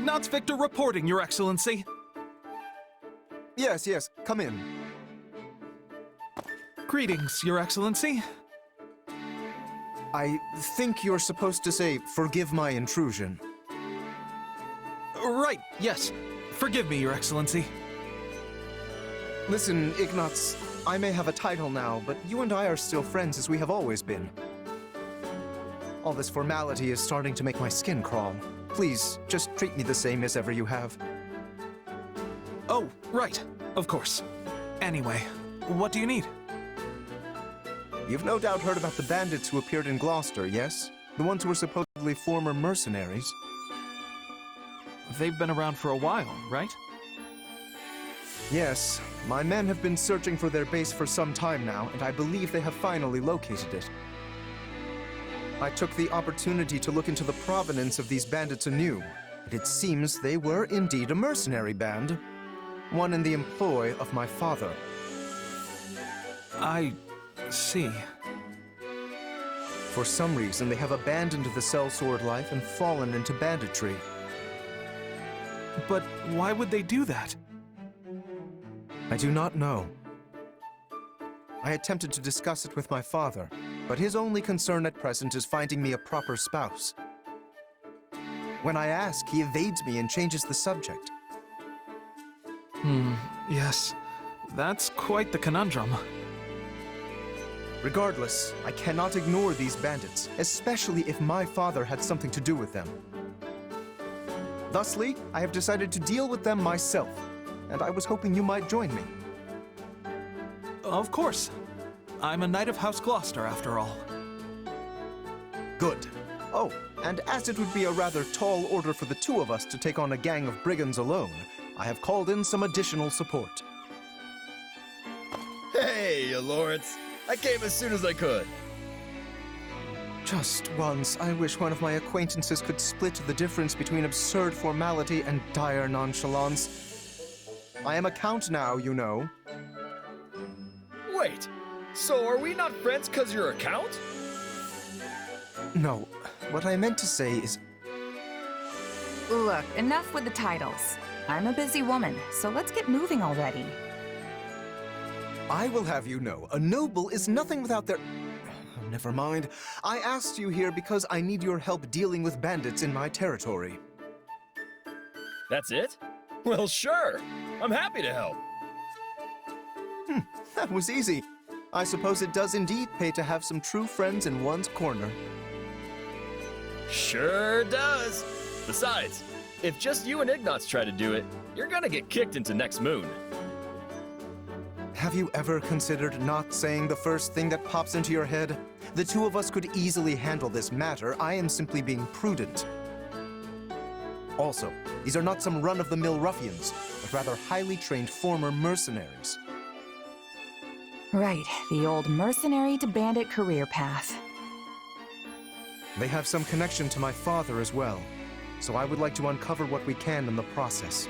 Ignatz Victor reporting, Your Excellency. Yes, come in. Greetings, Your Excellency. I think you're supposed to say, "Forgive my intrusion." Right, yes. Forgive me, Your Excellency. Listen, Ignatz, I may have a title now, but you and I are still friends as we have always been. All this formality is starting to make my skin crawl. Please, just treat me the same as ever you have. Oh, right. Of course. Anyway, what do you need? You've no doubt heard about the bandits who appeared in Gloucester, yes? The ones who were supposedly former mercenaries. They've been around for a while, right? Yes, my men have been searching for their base for some time now, and I believe they have finally located it. I took the opportunity to look into the provenance of these bandits anew, and it seems they were indeed a mercenary band. One in the employ of my father. I see. For some reason, they have abandoned the sellsword life and fallen into banditry. But why would they do that? I do not know. I attempted to discuss it with my father, but his only concern at present is finding me a proper spouse. When I ask, he evades me and changes the subject. Yes. That's quite the conundrum. Regardless, I cannot ignore these bandits, especially if my father had something to do with them. Thusly, I have decided to deal with them myself, and I was hoping you might join me. Of course. I'm a knight of House Gloucester, after all. Good. Oh, and as it would be a rather tall order for the two of us to take on a gang of brigands alone, I have called in some additional support. Hey, Lawrence. I came as soon as I could. Just once, I wish one of my acquaintances could split the difference between absurd formality and dire nonchalance. I am a count now, you know. Wait, so are we not friends because you're a count? No, what I meant to say is... Look, enough with the titles. I'm a busy woman, so let's get moving already. I will have you know, a noble is nothing without their... Never mind. I asked you here because I need your help dealing with bandits in my territory. That's it? Well, sure. I'm happy to help. That was easy. I suppose it does indeed pay to have some true friends in one's corner. Sure does. Besides, if just you and Ignatz try to do it, you're gonna get kicked into next moon. Have you ever considered not saying the first thing that pops into your head? The two of us could easily handle this matter. I am simply being prudent. Also, these are not some run-of-the-mill ruffians, but rather highly trained former mercenaries. Right, the old mercenary to bandit career path. They have some connection to my father as well, so I would like to uncover what we can in the process.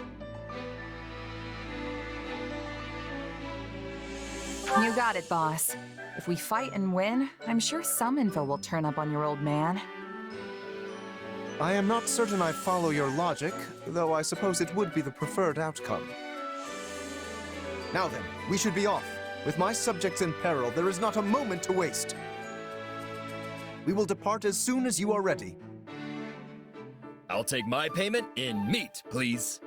You got it, boss. If we fight and win, I'm sure some info will turn up on your old man. I am not certain I follow your logic, though I suppose it would be the preferred outcome. Now then, we should be off. With my subjects in peril, there is not a moment to waste. We will depart as soon as you are ready. I'll take my payment in meat, please.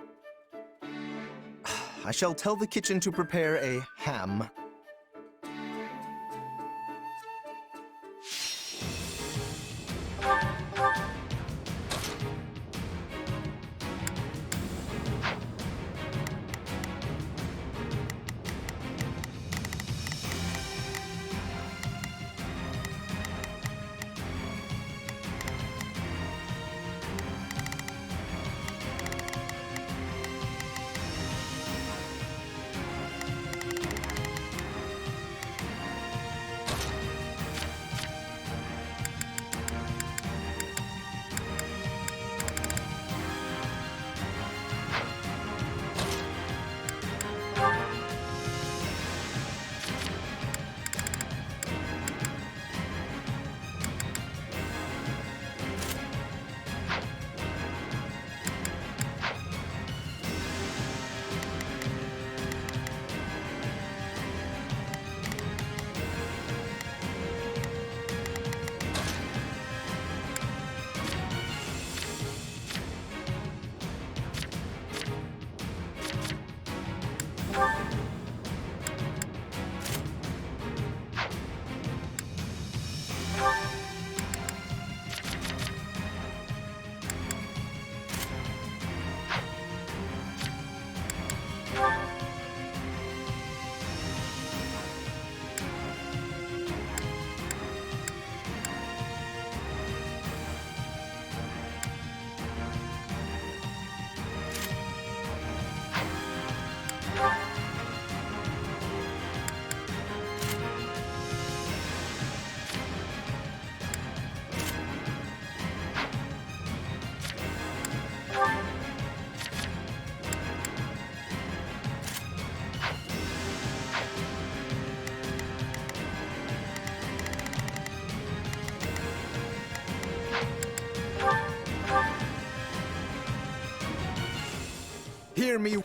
I shall tell the kitchen to prepare a ham. Hear me.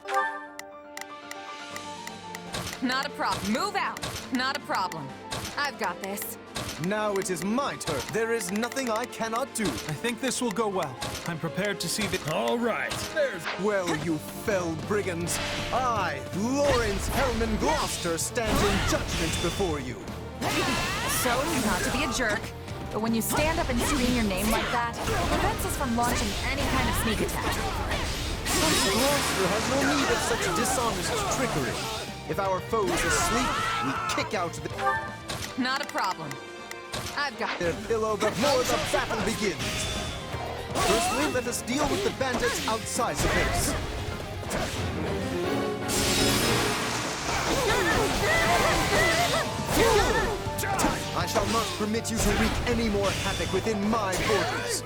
Not a problem. Move out. Not a problem. I've got this. Now it is my turn. There is nothing I cannot do. I think this will go well. I'm prepared to see the... All right, there's... Well, you fell brigands, I, Lawrence Hellman Gloucester, stand in judgment before you. So, not to be a jerk, but when you stand up and scream your name like that, it prevents us from launching any kind of sneak attack. Gloucester has no need of such dishonest trickery. If our foe is asleep, we kick out the... Not a problem. I've got their pillow before the battle begins. Firstly, let us deal with the bandits outside the base. I shall not permit you to wreak any more havoc within my borders.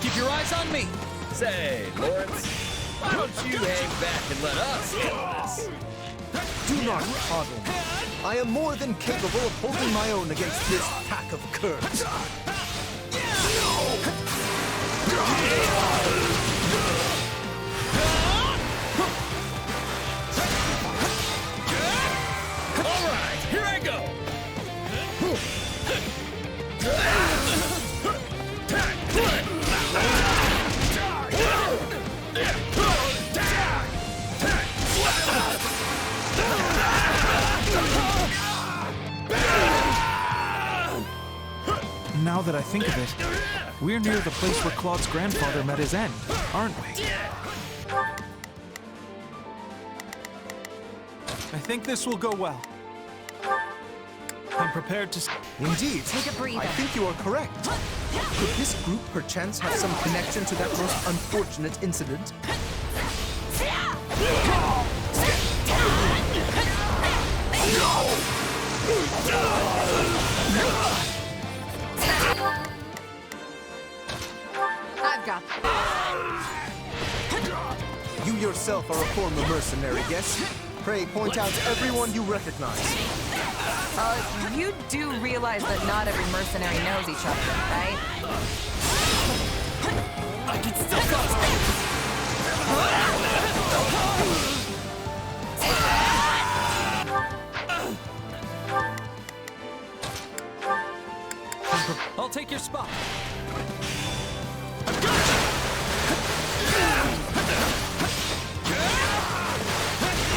Keep your eyes on me! Say, Lawrence, why don't you hang back and let us handle this? Do not coddle me. I am more than capable of holding my own against this pack of curs. All right, here I go. Now that I think of it, we're near the place where Claude's grandfather met his end, aren't we? I think this will go well. I'm prepared to... Indeed. Take a breather. I think you are correct. Could this group perchance have some connection to that most unfortunate incident? I've got You yourself are a former mercenary, yes? Pray point out everyone you recognize. You do realize that not every mercenary knows each other, right? I can still go. I'll take your spot.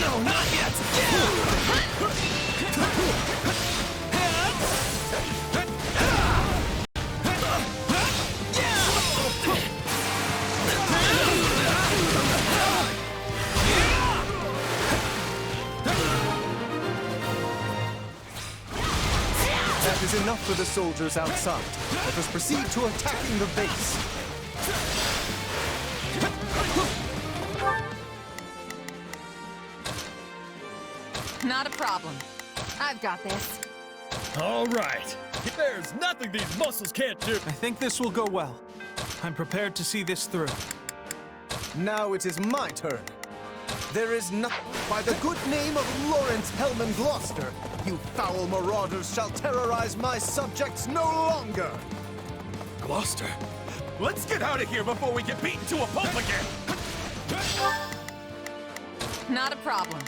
No, not yet. That is enough for the soldiers outside. Let us proceed to attacking the base. Not a problem. I've got this. All right. There's nothing these muscles can't do. I think this will go well. I'm prepared to see this through. Now it is my turn. There is nothing. By the good name of Lawrence Hellman Gloucester, you foul marauders shall terrorize my subjects no longer. Gloucester, let's get out of here before we get beaten to a pulp again. Not a problem.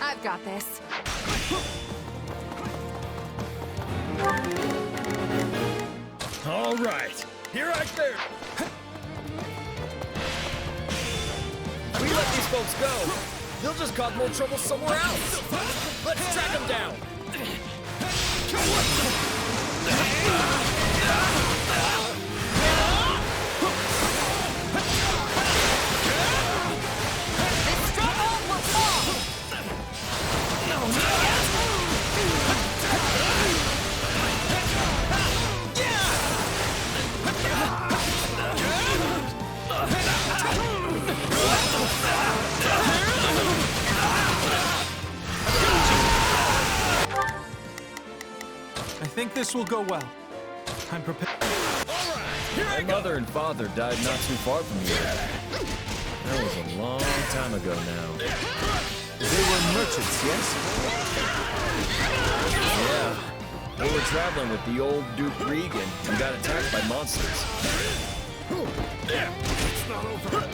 I've got this. All right. Here I there. We let these folks go. They'll just cause more trouble somewhere else. Let's track them down. This stronghold will fall! this will go well. I'm prepared. My mother and father died not too far from here. That was a long time ago now. They were merchants, yes? Yeah. They were traveling with the old Duke Regan and got attacked by monsters. It's not over.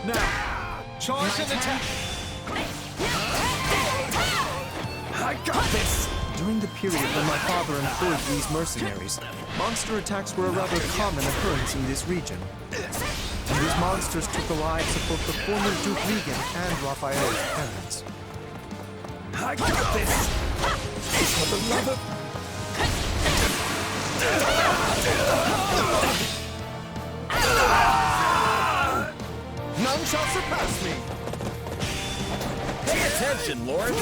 Now, charge and attack. I got this! During the period when my father employed these mercenaries, monster attacks were a rather common occurrence in this region. And these monsters took the lives of both the former Duke Regan and Raphael's parents. I got this! For the love of... None shall surpass me! Pay attention, Lawrence!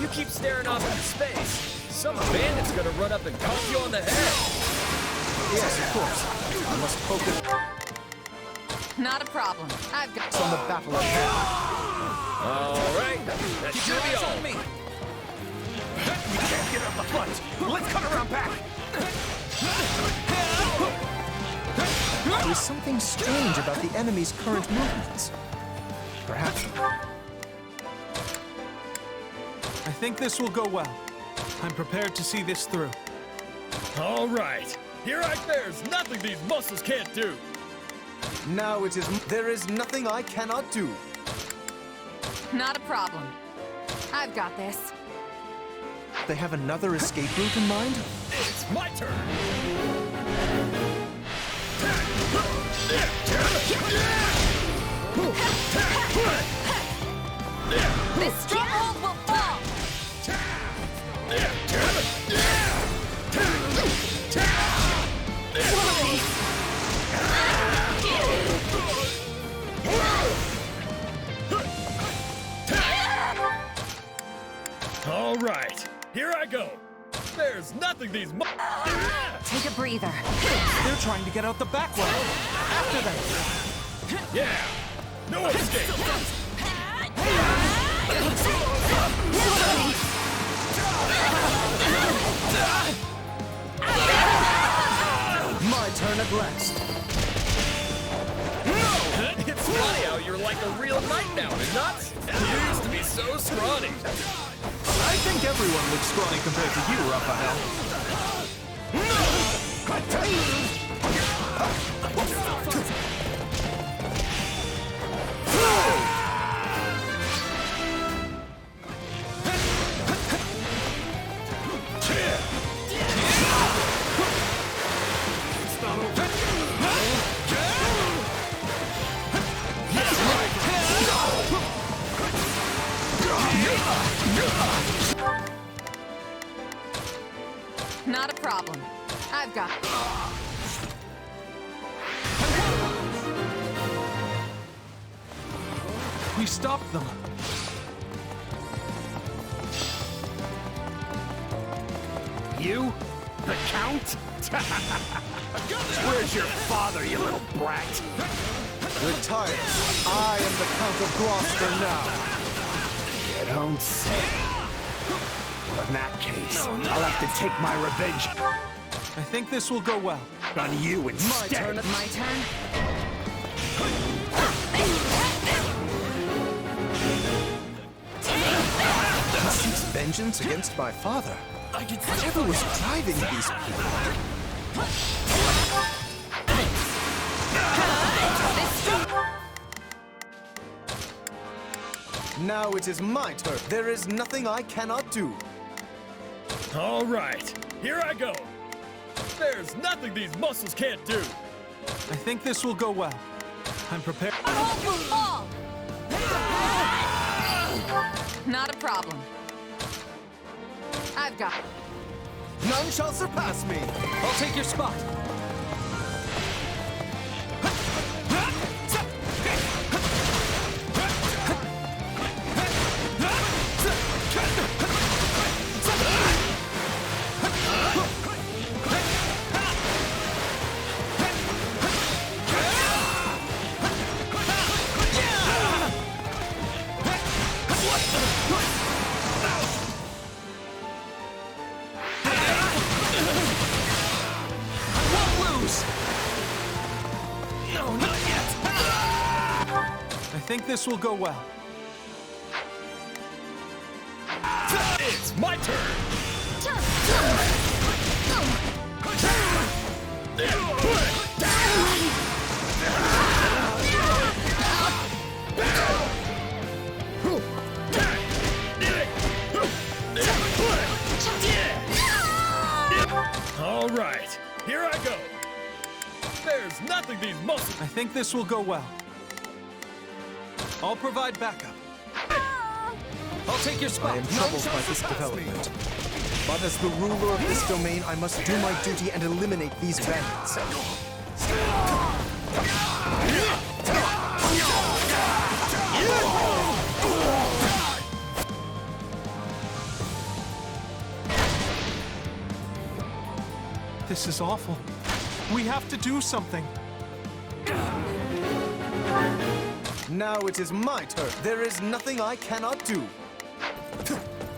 You keep staring off into space. Some bandit's gonna run up and conk you on the head. Yes, of course. I must focus Not a problem. I've got. on the battle at hand. All right, that should be all. Me. You can't get up the front! Let's cut around back! There is something strange about the enemy's current movements. Perhaps... I think this will go well. I'm prepared to see this through. All right, there's nothing these muscles can't do. Now it is... There is nothing I cannot do. Not a problem. I've got this. They have another escape route in mind? It's my turn. This stronghold will fall. All right, here I go. There's nothing these Take a breather. They're trying to get out the back way. After them. Yeah, no escape. My turn at last. It's funny how you're like a real knight now, Nuts. You used to be so scrawny. I think everyone looks scrawny compared to you, Raphael. Not a problem. I've got. We stopped them. You? The Count? Where's your father, you little brat? Retire. I am the Count of Gloucester now. You don't say. In that case, I'll have to take my revenge I think this will go well. on you instead. My turn? He seeks vengeance against my father. Whatever was driving these people? Now it is my turn. There is nothing I cannot do. All right, here I go. There's nothing these muscles can't do. I think this will go well. I'm prepared. Hold will fall. Not a problem. I've got. None shall surpass me. I'll take your spot. think this will go well. It's my turn! All right, here I go. There's nothing these muscles. I think this will go well. I'll provide backup. I'll take your spot. I am troubled by this development. But as the ruler of this domain, I must do my duty and eliminate these bandits. This is awful. We have to do something. Now it is my turn. There is nothing I cannot do.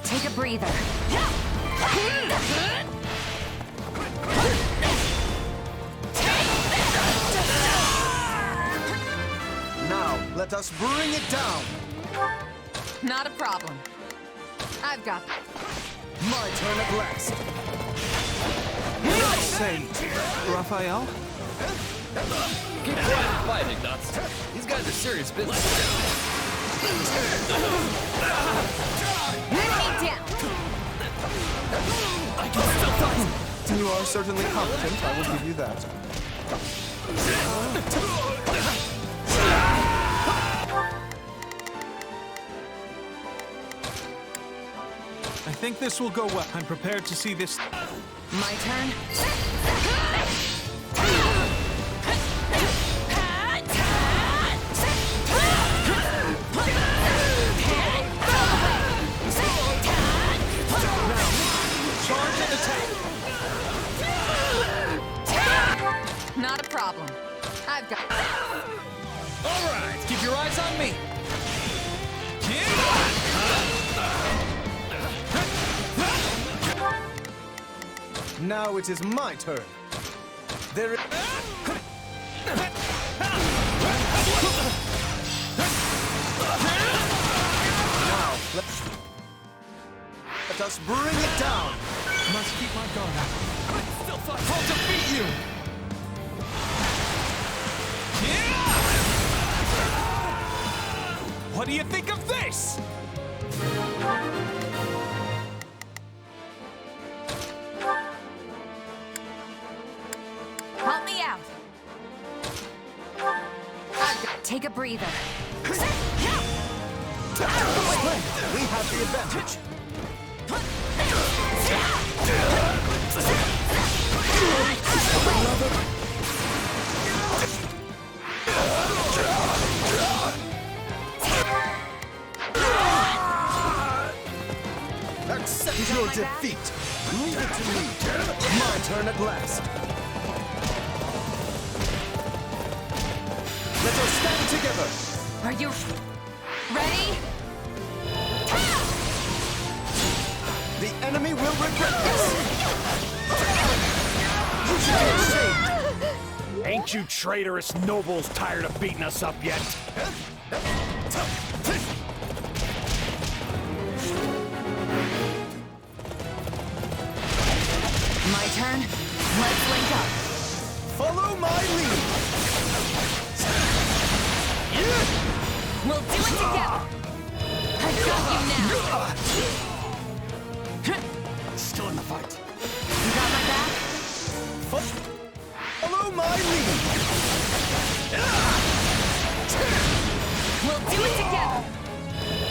Take a breather. Now, let us bring it down. Not a problem. I've got My turn at last. Say, Raphael? Keep quiet and fight, Ignatz. These guys are serious business. enemy down. I can still fight. You are certainly competent, I will give you that. I think this will go well. I'm prepared to see this. My turn. Charge and attack! Not a problem. I've got. All right, keep your eyes on me. Now it is my turn. There is... Now, let us bring it down. Must keep my guard up. Still fight. I'll defeat you. What do you think of this? Help me out. I've got. Take a breather. We have the advantage. Accept your defeat. Leave it to me. My turn at last. Let us stand together. Are you ready? The enemy will regret this. You should be ashamed. Ain't you traitorous nobles tired of beating us up yet? My turn. Let's link up. Follow my lead. We'll do it together. I've got you now. Still in the fight. You got my back? Follow my lead. We'll do it together.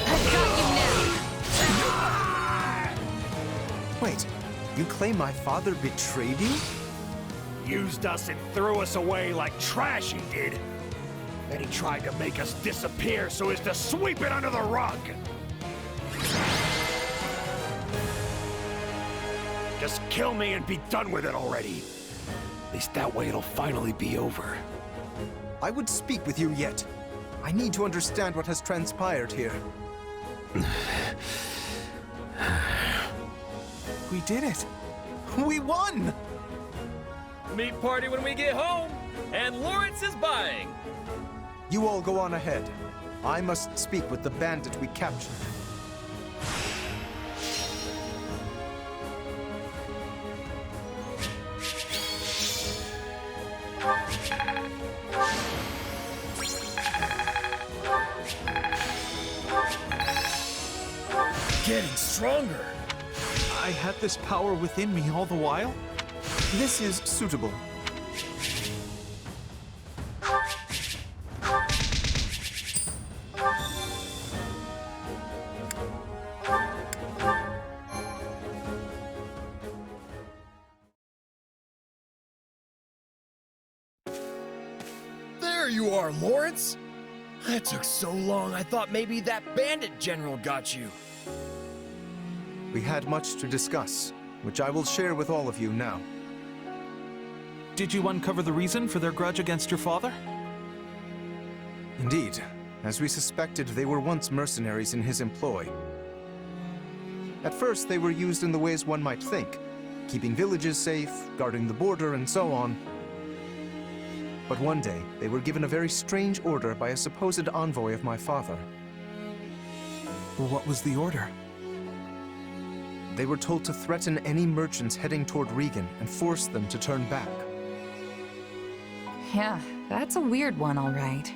I've got you now. Wait, you claim my father betrayed you? Used us and threw us away like trash he did. Then he tried to make us disappear so as to sweep it under the rug. Just kill me and be done with it already. At least that way it'll finally be over. I would speak with you yet. I need to understand what has transpired here. We did it. We won! Meat party when we get home, and Lawrence is buying. You all go on ahead. I must speak with the bandit we captured. Getting stronger. I had this power within me all the while? This is suitable. There you are, Lawrence. That took so long, I thought maybe that bandit general got you. We had much to discuss, which I will share with all of you now. Did you uncover the reason for their grudge against your father? Indeed, as we suspected, they were once mercenaries in his employ. At first, they were used in the ways one might think, keeping villages safe, guarding the border, and so on. But one day, they were given a very strange order by a supposed envoy of my father. What was the order? They were told to threaten any merchants heading toward Regan and force them to turn back. Yeah, that's a weird one, all right.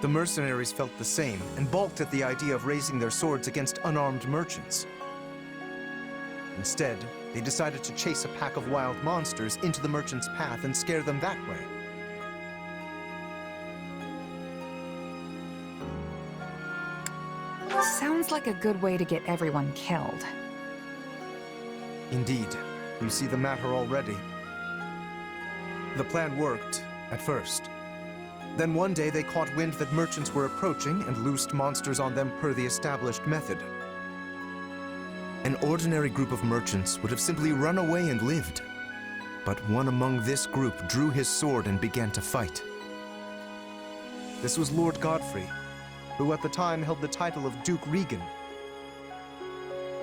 The mercenaries felt the same and balked at the idea of raising their swords against unarmed merchants. Instead, they decided to chase a pack of wild monsters into the merchants' path and scare them that way. Sounds like a good way to get everyone killed. Indeed, you see the matter already. The plan worked, at first. Then one day they caught wind that merchants were approaching and loosed monsters on them per the established method. An ordinary group of merchants would have simply run away and lived. But one among this group drew his sword and began to fight. This was Lord Godfrey, who at the time held the title of Duke Regan.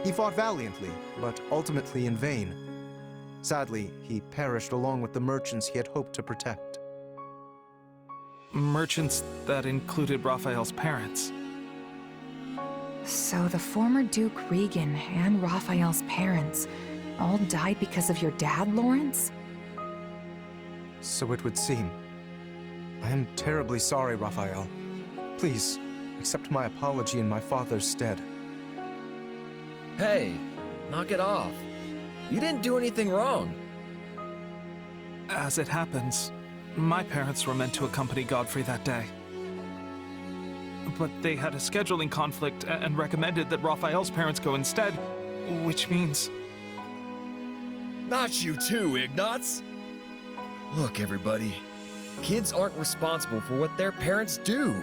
He fought valiantly, but ultimately in vain. Sadly, he perished along with the merchants he had hoped to protect. Merchants that included Raphael's parents. So the former Duke Regan and Raphael's parents all died because of your dad, Lawrence? So it would seem. I am terribly sorry, Raphael. Please, accept my apology in my father's stead. Hey, knock it off. You didn't do anything wrong. As it happens, my parents were meant to accompany Godfrey that day. But they had a scheduling conflict and recommended that Raphael's parents go instead, which means... Not you too, Ignatz. Look, everybody. Kids aren't responsible for what their parents do.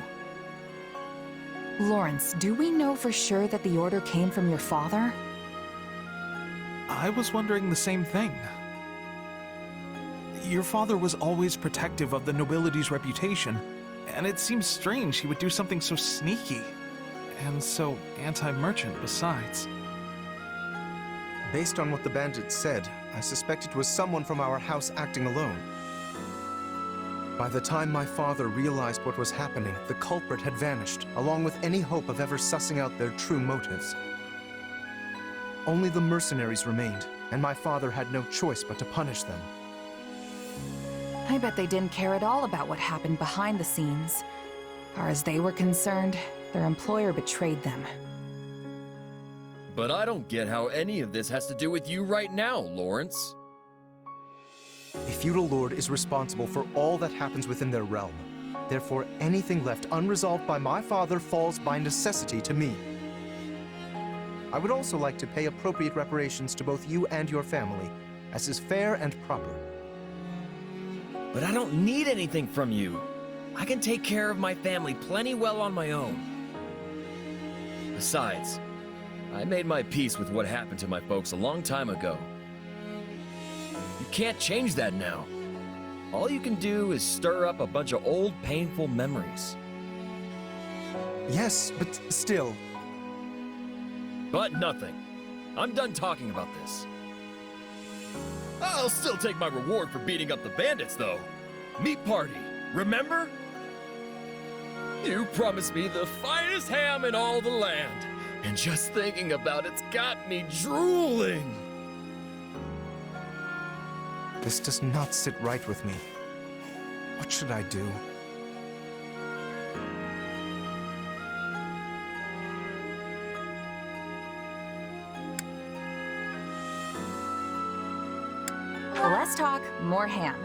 Lawrence, do we know for sure that the order came from your father? I was wondering the same thing. Your father was always protective of the nobility's reputation, and it seems strange he would do something so sneaky, and so anti-merchant besides. Based on what the bandits said, I suspect it was someone from our house acting alone. By the time my father realized what was happening, the culprit had vanished, along with any hope of ever sussing out their true motives. Only the mercenaries remained, and my father had no choice but to punish them. I bet they didn't care at all about what happened behind the scenes. Far as they were concerned, their employer betrayed them. But I don't get how any of this has to do with you right now, Lawrence. A feudal lord is responsible for all that happens within their realm. Therefore, anything left unresolved by my father falls by necessity to me. I would also like to pay appropriate reparations to both you and your family, as is fair and proper. But I don't need anything from you. I can take care of my family plenty well on my own. Besides, I made my peace with what happened to my folks a long time ago. You can't change that now. All you can do is stir up a bunch of old, painful memories. Yes, but still. But nothing. I'm done talking about this. I'll still take my reward for beating up the bandits, though. Meat party, remember? You promised me the finest ham in all the land, and just thinking about it's got me drooling. This does not sit right with me. What should I do? Less talk, more ham.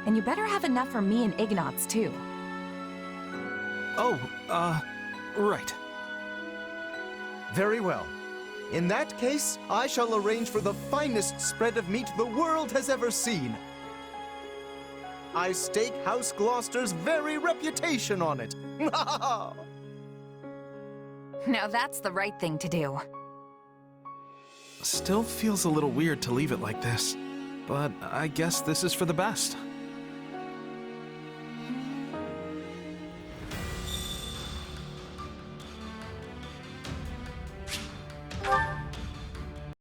And you better have enough for me and Ignatz, too. Oh, right. Very well. In that case, I shall arrange for the finest spread of meat the world has ever seen. I stake House Gloucester's very reputation on it. Now that's the right thing to do. Still feels a little weird to leave it like this, but I guess this is for the best.